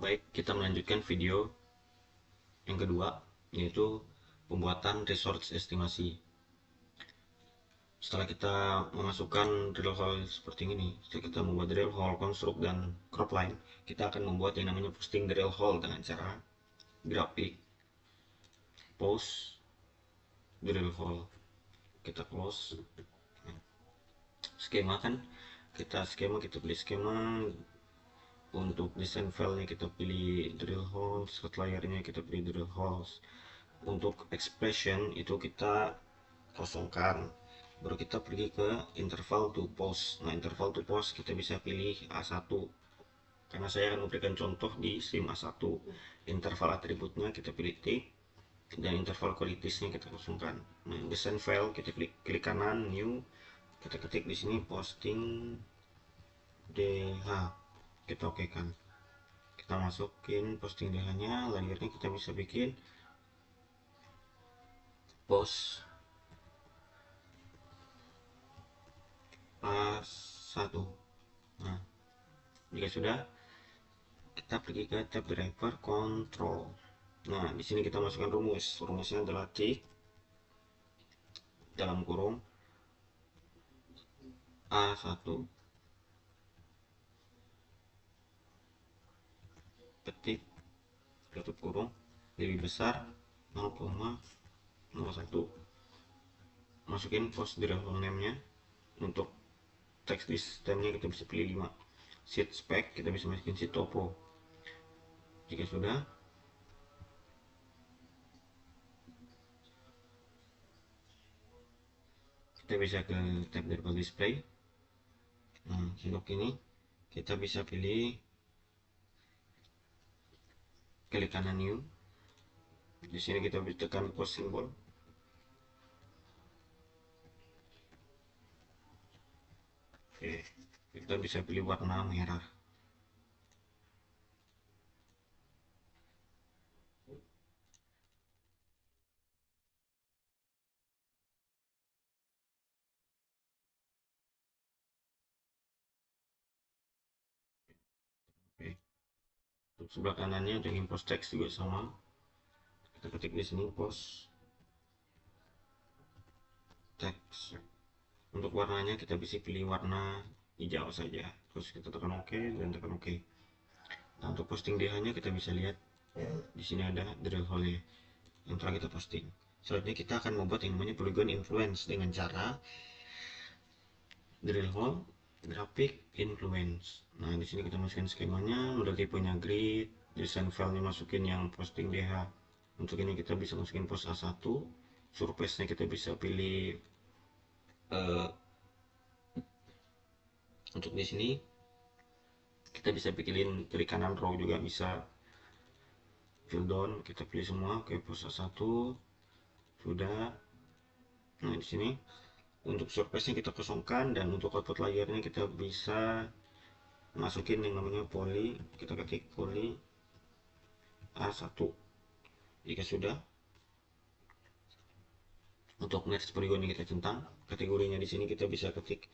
Baik, kita melanjutkan video yang kedua, yaitu pembuatan resource estimasi. Setelah kita memasukkan drill hole seperti ini, setelah kita membuat drill hole, construct, dan crop line, kita akan membuat yang namanya posting drill hole dengan cara grafik post drill hole. Kita close skema kan, kita pilih skema. Untuk desain filenya kita pilih drill holes, slot layarnya kita pilih drill holes. Untuk expression itu kita kosongkan, baru kita pergi ke interval to post. Nah, interval to post kita bisa pilih A1 karena saya akan memberikan contoh di sim A1. Interval atributnya kita pilih T, dan interval qualitiesnya kita kosongkan. Nah, desain file kita klik kanan new, kita ketik di sini posting DH, kita oke kan. Kita masukin posting DH nya, layarnya kita bisa bikin post A1. Nah, jika sudah, kita pergi ke tab driver control. Nah, di sini kita masukkan rumus. Rumusnya adalah C dalam kurung A1 ketik tutup kurung lebih besar 0,01. Masukin post drill name nya. Untuk text di sistemnya kita bisa pilih 5. Sheet spec kita bisa masukin sheet topo. Jika sudah, kita bisa ke tab driver display. Nah, untuk ini kita bisa pilih klik kanan new. Di sini kita bisa tekan post symbol. Oke, kita bisa pilih warna merah. Oke. Untuk sebelah kanannya untuk import text juga sama. Kita ketik di sini post text. Untuk warnanya kita bisa pilih warna hijau saja. Terus kita tekan OK dan tekan OK. Nah, untuk posting DH-nya kita bisa lihat di sini ada drill hole yang telah kita posting. Selanjutnya kita akan membuat yang namanya polygon influence dengan cara drill hole graphic influence. Nah, di sini kita masukin skemanya, model tipenya grid, desain filenya masukin yang posting DH. Untuk ini kita bisa masukin post A1, surface-nya kita bisa pilih untuk di sini kita bisa pilih kiri kanan row juga bisa. Fill down kita pilih semua, oke, post A1 sudah. Nah, di sini untuk surface-nya kita kosongkan, dan untuk output layarnya kita bisa masukin yang namanya poly. Kita ketik poly A1. Jika sudah, untuk merge polygon kita centang, kategorinya di sini kita bisa ketik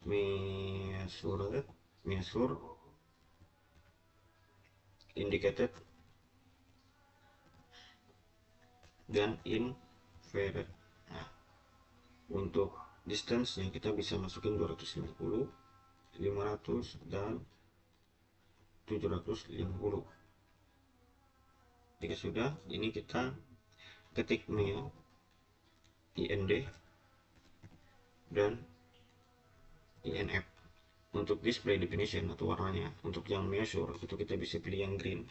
measure, indicated, dan infrared. Nah, untuk distance nya kita bisa masukin 250, 500, dan 750. Jika sudah, ini kita ketik mail IND dan INF. Untuk display definition atau warnanya, untuk yang measure itu kita bisa pilih yang green.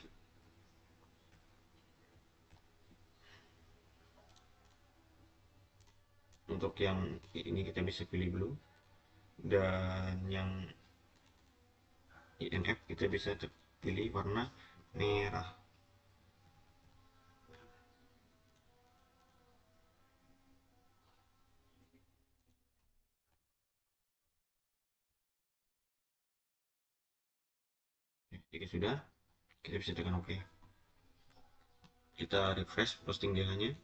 Untuk yang ini kita bisa pilih blue, dan yang INF kita bisa pilih warna merah. Jika sudah, kita bisa tekan OK. Kita refresh posting DH-nya,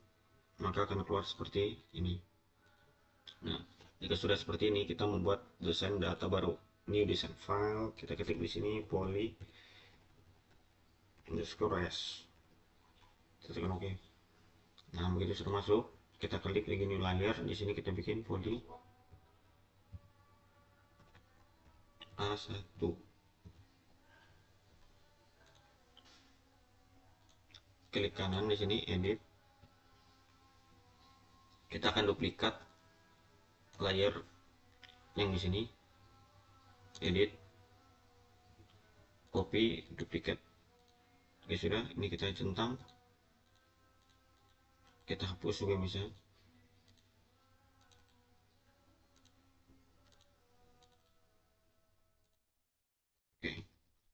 maka akan keluar seperti ini. Nah, jika sudah seperti ini, kita membuat desain data baru. New design file, kita ketik di sini poly underscore s, kita tekan oke. Nah begitu sudah masuk, kita klik lagi new layer. Di sini kita bikin body A1, klik kanan di sini edit, kita akan duplikat layer yang di sini, edit, copy, duplikat. Oke sudah, ini kita centang, kita hapus juga bisa. Oke,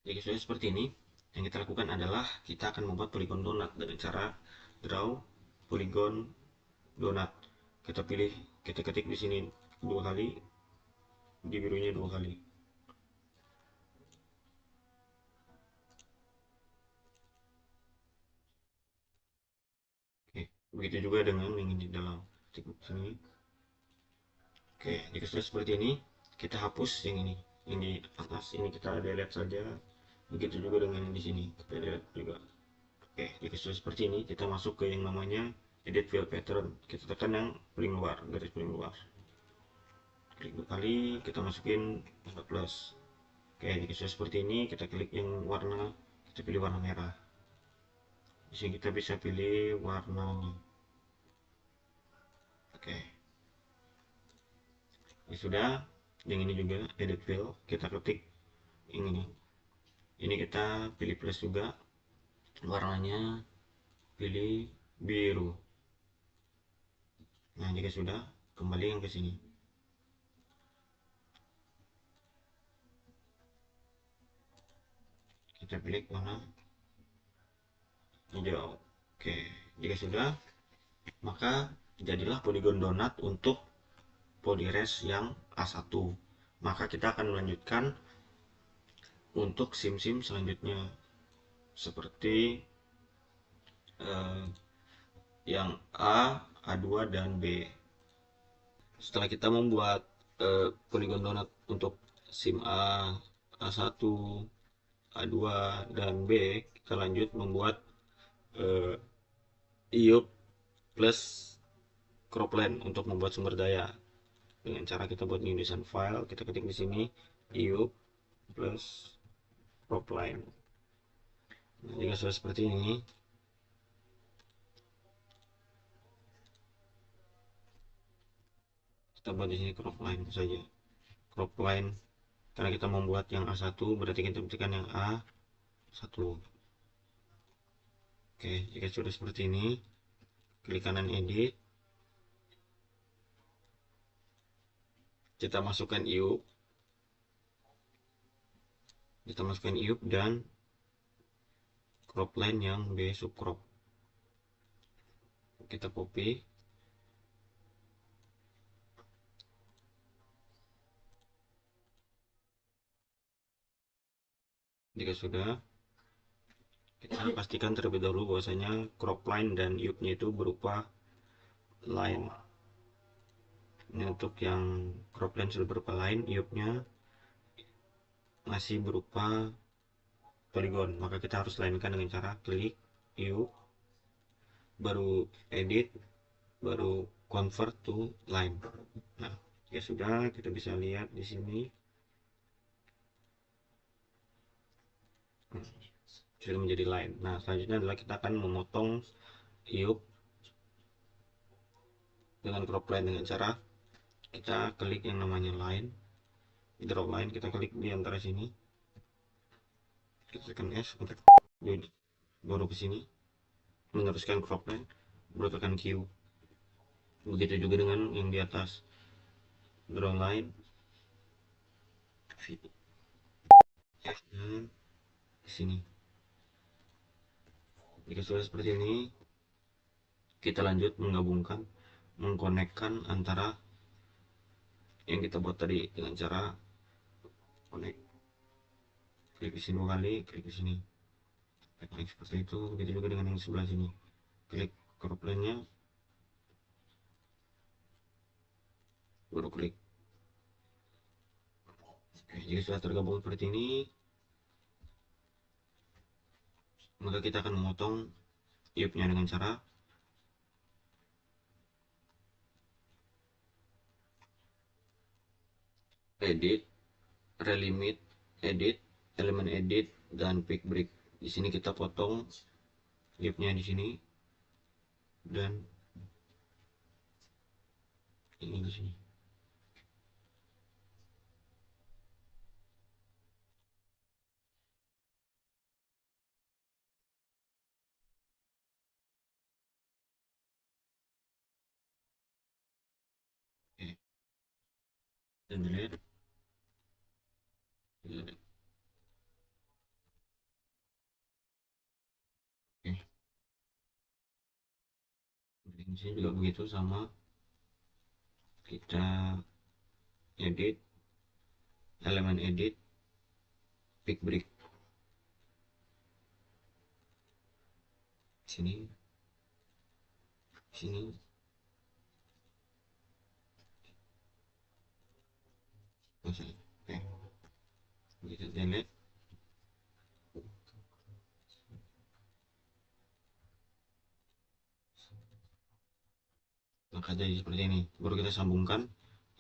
jika sudah seperti ini, yang kita lakukan adalah kita akan membuat polygon donat dengan cara draw polygon donat. Kita pilih, kita ketik di sini 2 kali, di birunya 2 kali. Oke, begitu juga dengan yang di dalam, ketik di sini. Oke, jika sudah seperti ini, kita hapus yang ini, yang di atas ini kita delete saja. Begitu juga dengan yang di sini, kita delete juga. Oke, jika sudah seperti ini, kita masuk ke yang namanya edit fill pattern. Kita tekan yang paling luar, garis paling luar. Klik 2 kali, kita masukin tanda plus. Oke, jika sudah seperti ini, kita klik yang warna, kita pilih warna merah. Di sini kita bisa pilih warnanya. Oke, ya sudah. Yang ini juga edit fill, kita ketik ini. Ini kita pilih plus juga, warnanya pilih biru. Nah jika sudah, kembali yang ke sini, kita pilih warna hijau. Oke, jika sudah, maka jadilah polygon donat untuk polyres yang A1. Maka kita akan melanjutkan untuk sim-sim selanjutnya, seperti yang A, A2, dan B. Setelah kita membuat polygon donat untuk sim A, A1, A2, dan B, kita lanjut membuat IUP plus cropland untuk membuat sumber daya. Dengan cara kita buat new design file, kita ketik di sini IUP plus cropland. Nah, jika sudah seperti ini, kita buat di sini cropland saja. Cropland karena kita membuat yang A1, berarti kita ketikkan yang A1. Oke, jika sudah seperti ini, klik kanan edit, kita masukkan IUP, dan cropland yang B subcrop. Kita copy, jika sudah, kita pastikan terlebih dahulu bahwasanya cropline dan IUP-nya itu berupa line. Ini untuk yang cropline sudah berupa line, IUP-nya masih berupa polygon, maka kita harus lainkan dengan cara klik IUP, baru edit, baru convert to line. Nah, ya sudah, kita bisa lihat di sini sudah menjadi line. Nah, selanjutnya adalah kita akan memotong IUP dengan cropline dengan cara kita klik yang namanya line, draw line, kita klik di antara sini, kita tekan S untuk baru ke sini meneruskan cropline, baru tekan Q. Begitu juga dengan yang di atas, draw line, F, dan di sini. Jika sudah seperti ini, kita lanjut menggabungkan, mengkonekkan antara yang kita buat tadi dengan cara connect. Klik di sini 2 kali, klik di sini, klik seperti itu. Begitu juga dengan yang sebelah sini, klik cropline-nya, baru klik. Oke, jika sudah tergabung seperti ini, maka kita akan memotong iupnya dengan cara edit, relimit, edit, elemen edit, dan pick break. Di sini kita potong iupnya di sini dan ini di sini. Oke, dan delete. Oke, di sini juga begitu sama, kita edit, elemen edit, pick break. Sini, sini. Oke, kita delete. Maka jadi seperti ini. Baru kita sambungkan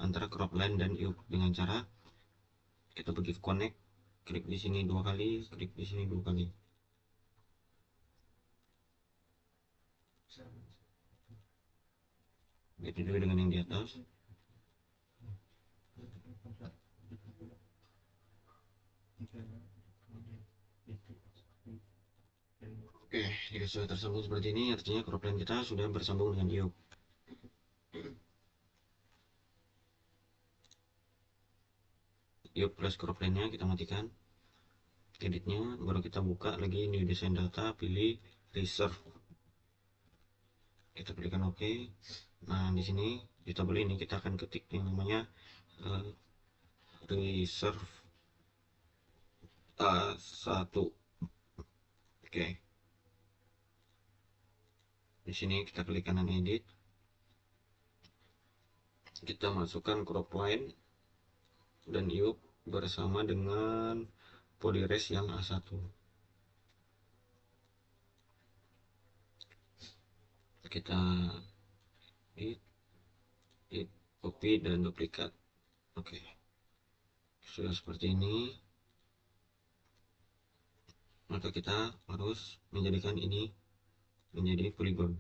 antara crop line dan iup dengan cara kita pergi ke connect, klik di sini 2 kali, klik di sini 2 kali. Begitu juga dengan yang di atas. Oke, jika sudah tersambung seperti ini, artinya crop line kita sudah bersambung dengan iup. Iup plus crop line-nya kita matikan. Editnya, baru kita buka lagi new design data, pilih reserve. Kita pilihkan OK. Nah, di sini di tabel ini kita akan ketik yang namanya reserve A1. Oke. Di sini kita klik kanan edit. Kita masukkan crop line dan iup bersama dengan polyres yang A1. Kita edit, copy dan duplikat. Oke. Sudah seperti ini. Maka kita harus menjadikan ini menjadi polygon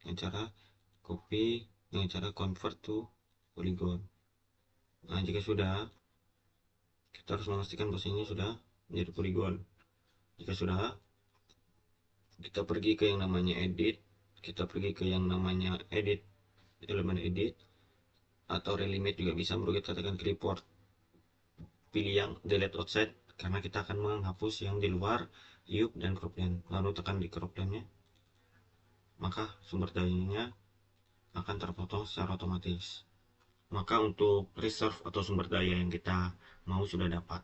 dengan cara copy, dengan cara convert to polygon. Nah, jika sudah, kita harus memastikan bahwa ini sudah menjadi polygon. Jika sudah, kita pergi ke yang namanya edit, kita pergi ke yang namanya edit, elemen edit, atau relimit juga bisa. Baru kita tekan clipboard, pilih yang delete outside karena kita akan menghapus yang di luar iup dan crop line. Lalu tekan di crop line-nya, maka sumber dayanya akan terpotong secara otomatis. Maka untuk reserve atau sumber daya yang kita mau sudah dapat,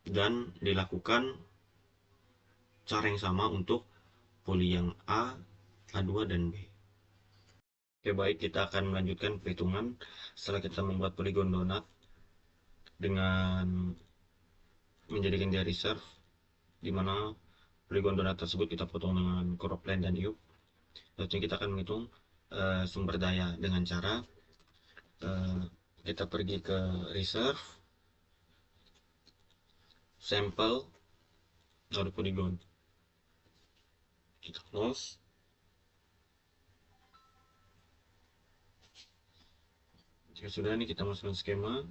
dan dilakukan cara yang sama untuk poly yang A, A2, dan B. Oke, baik, kita akan melanjutkan perhitungan setelah kita membuat polygon donat dengan menjadikan dia reserve, di mana polygon donat tersebut kita potong dengan crop line dan iup. Selanjutnya kita akan menghitung sumber daya dengan cara kita pergi ke reserve, sampel, lalu polygon. Kita close. Jika sudah, nih kita masukkan skema,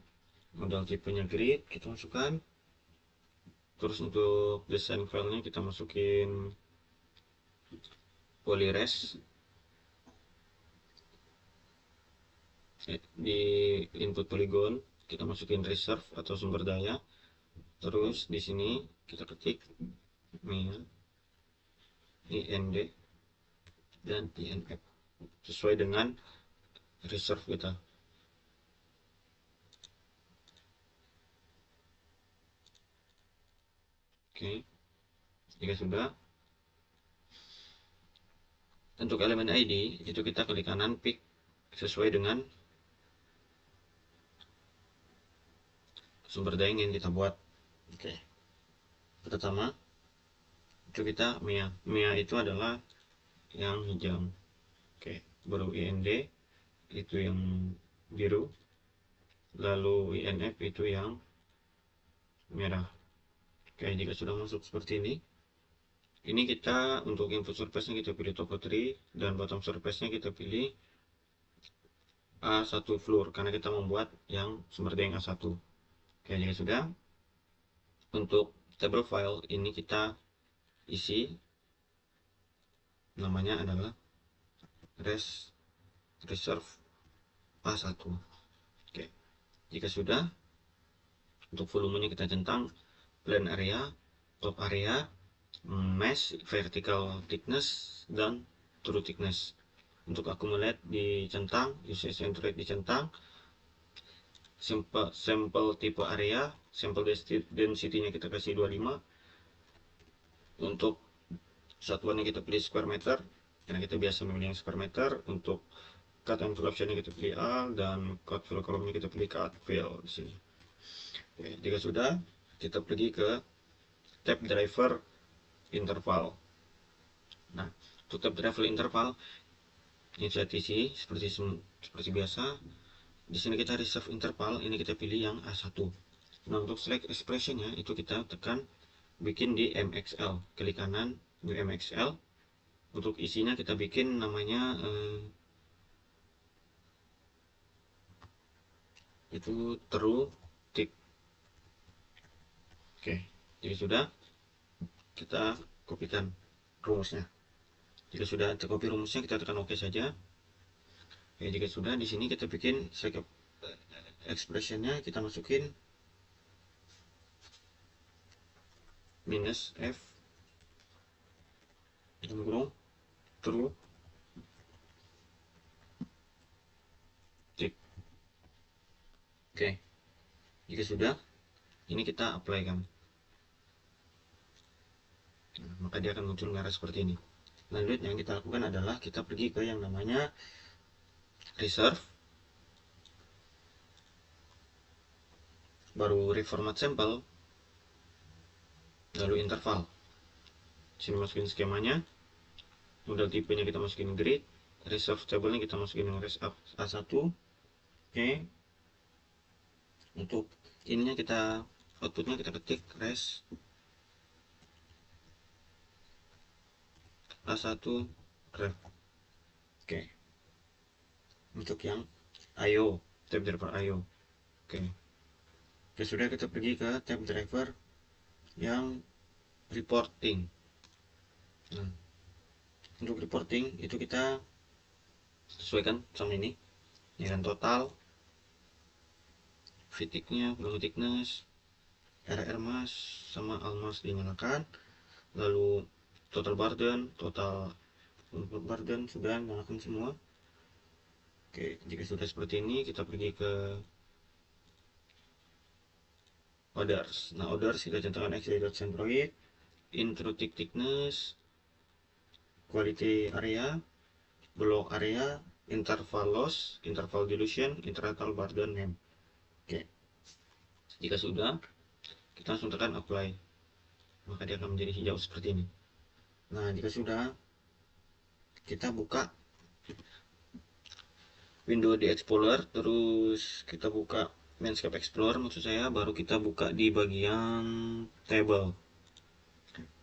modal tipenya grid kita masukkan. Terus untuk desain filenya kita masukin polyres. Di input polygon kita masukin reserve atau sumber daya. Terus di sini kita ketik IND dan INF sesuai dengan reserve kita. Oke, jika sudah, untuk elemen ID itu kita klik kanan pick sesuai dengan sumber daya yang ingin kita buat. Oke, pertama itu kita MEA itu adalah yang hijau. Oke, baru IND itu yang biru, lalu INF itu yang merah. Oke, jika sudah masuk seperti ini kita untuk input surface nya kita pilih topography dan bottom surface nya kita pilih A1 floor karena kita membuat yang sumber daya yang A1. Oke, jika sudah, untuk table file ini kita isi namanya adalah reserve A1. Oke, jika sudah, untuk volumenya kita centang plane area, top area, mesh, vertical thickness, dan true thickness. Untuk accumulate dicentang, usage and rate dicentang, sampel type area, sampel density-nya kita kasih 25. Untuk satuannya kita pilih square meter karena kita biasa memilih yang square meter. Untuk cut and fill option-nya kita pilih A, dan cut fill column-nya kita pilih cut fill di sini. Oke, jika sudah, kita pergi ke tab driver interval. Nah, untuk tab driver interval ini saya isi seperti biasa. Di sini kita reserve interval, ini kita pilih yang A1. Nah, untuk select expression-nya itu kita tekan bikin di MXL, klik kanan di MXL. Untuk isinya kita bikin namanya itu true thick. Oke, jadi sudah, kita kopikan rumusnya. Jika sudah tercopy rumusnya, kita tekan OK saja. Oke, jika sudah, di sini kita bikin select expressionnya, kita masukin minus F dalam kurung true thick. Oke, jika sudah, ini kita apply kan. Nah, maka dia akan muncul merah seperti ini. Lanjut yang kita lakukan adalah kita pergi ke yang namanya reserve, baru reformat sampel, lalu interval. Sini masukin skemanya, model tipenya kita masukin grid, reserve table-nya kita masukin yang res A1. Oke, untuk ininya kita outputnya kita ketik res A1 ref. Oke, untuk yang IO, tab driver IO. Oke, sudah, kita pergi ke tab driver yang reporting. Nah, untuk reporting itu kita sesuaikan sama ini kan total, fatigue-nya, volume thickness, RR mass sama almas dinyalakan, lalu total burden sudah nyalakan semua. Oke, jika sudah seperti ini kita pergi ke others. Nah, others kita centangkan x.centroid, intro thickness, quality area, block area, interval loss, interval dilution, interval burden name. Oke, jika sudah, kita langsung tekan apply, maka dia akan menjadi hijau seperti ini. Nah, jika sudah, kita buka window di Explorer, terus kita buka Landscape Explorer maksud saya, baru kita buka di bagian table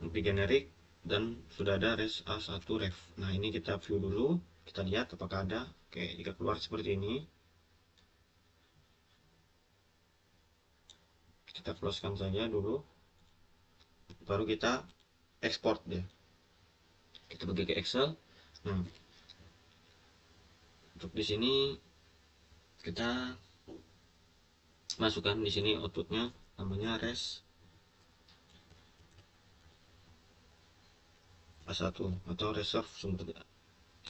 di generik, dan sudah ada res A1 ref. Nah, ini kita view dulu, kita lihat apakah ada. Oke, jika keluar seperti ini, kita closekan saja dulu, baru kita export dia. Kita pergi ke Excel. Nah, untuk di sini kita masukkan di sini outputnya namanya res A1 atau reserve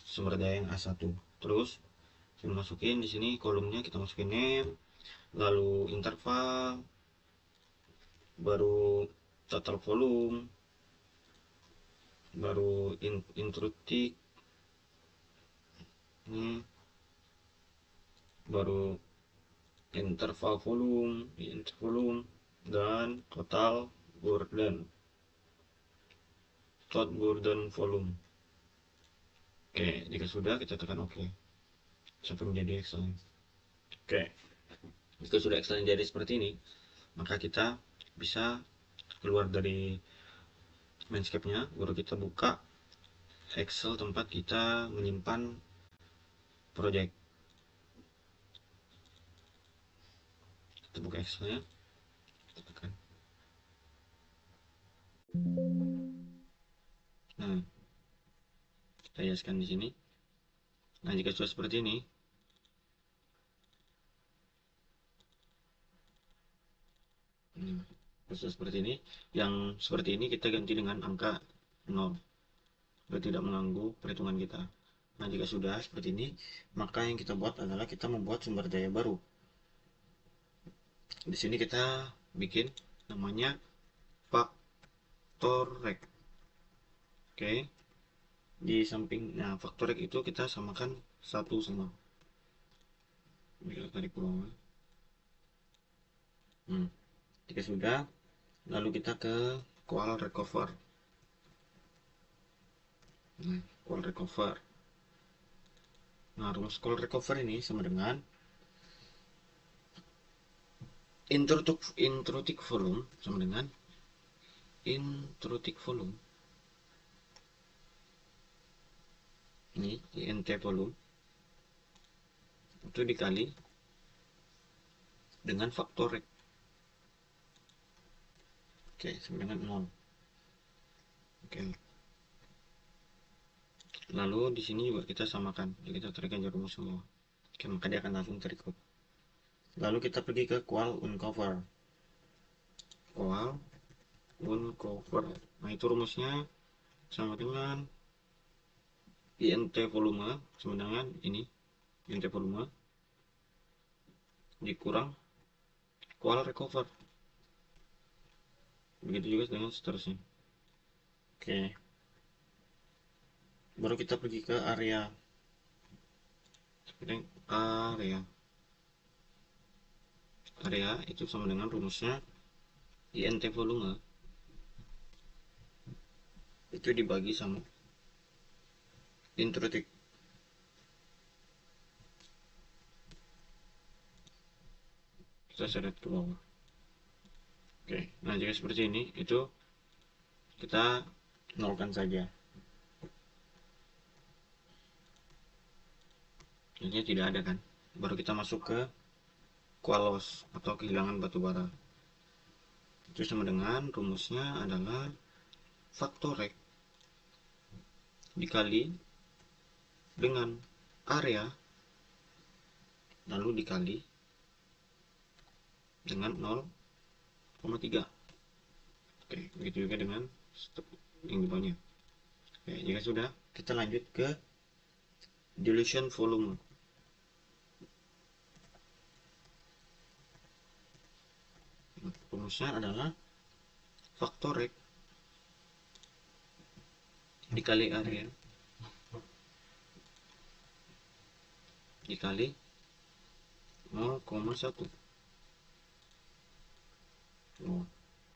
sumber daya yang A1. Terus kita masukin di sini kolomnya, kita masukin name, lalu interval, baru total volume, baru intro thick, ini baru interval volume, dan total burden. thought burden volume. Oke, jika sudah kita tekan OK sampai menjadi excellent. Oke, jika sudah excellent jadi seperti ini, maka kita bisa keluar dari Landscape-nya, baru kita buka Excel tempat kita menyimpan project. Kita buka Excel-nya, kita tekan. Nah, kita hiaskan di sini. Nah, jika sudah seperti ini, sudah seperti ini, yang seperti ini kita ganti dengan angka 0, biar tidak mengganggu perhitungan kita. Nah, jika sudah seperti ini, maka yang kita buat adalah kita membuat sumber daya baru. Di sini kita bikin namanya faktor rek. Oke, di samping faktor rek itu kita samakan 1 sama. Kita tarik ke bawah. Jika sudah, lalu kita ke call recover. Call recover. Nah, rumus call recover ini sama dengan intrinsic volume sama dengan intrinsic volume. Ini int volume itu dikali dengan faktor rek. Oke, sama dengan 0. Oke. Lalu di sini juga kita samakan. Jadi kita tarik aja rumus semua. Oke, maka dia akan langsung terikut. Lalu kita pergi ke qual uncover. Qual uncover. Nah, itu rumusnya sama dengan int volume sama dengan ini int volume dikurang qual recover. Begitu juga dengan seterusnya. Oke. Baru kita pergi ke area. Area itu sama dengan rumusnya int volume itu dibagi sama intrinsic. Kita seret ke bawah. Oke, nah jika seperti ini itu kita nolkan saja. Jadi tidak ada kan. Baru kita masuk ke qual loss atau kehilangan batu bara. Itu sama dengan rumusnya adalah faktor rek dikali dengan area lalu dikali dengan 0,3. Oke, begitu juga dengan yang di bawahnya. Oke, jika sudah, kita lanjut ke dilution volume. Rumusnya adalah faktor rek dikali area dikali 0,1.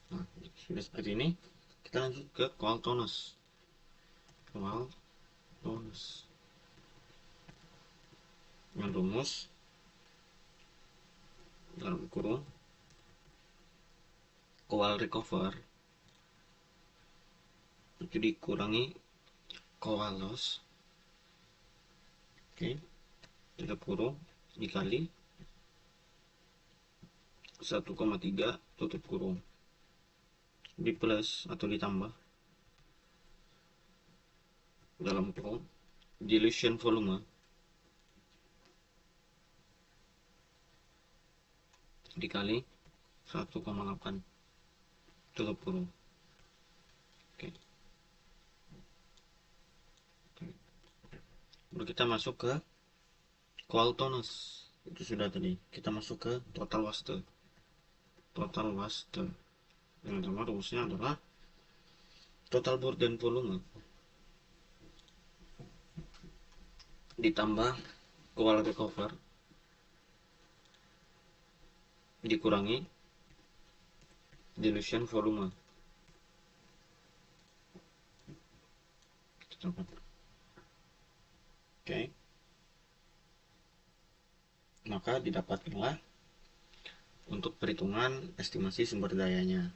Nah, sudah seperti ini, kita lanjut ke qual tonus. Dengan rumus dalam kurung qual recover itu dikurangi qual loss. Oke, tutup kurung dikali 1,3 tutup kurung di plus atau ditambah dalam kurung dilution volume dikali 1,8 tutup kurung. Oke. Baru kita masuk ke qual tonus. Itu sudah tadi. Kita masuk ke total waste. Yang sama rumusnya adalah total burden volume ditambah qual recover dikurangi dilution volume. Oke. Maka didapatkanlah untuk perhitungan estimasi sumber dayanya.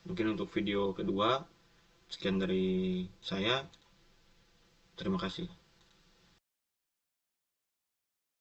Mungkin untuk video kedua, sekian dari saya. Terima kasih.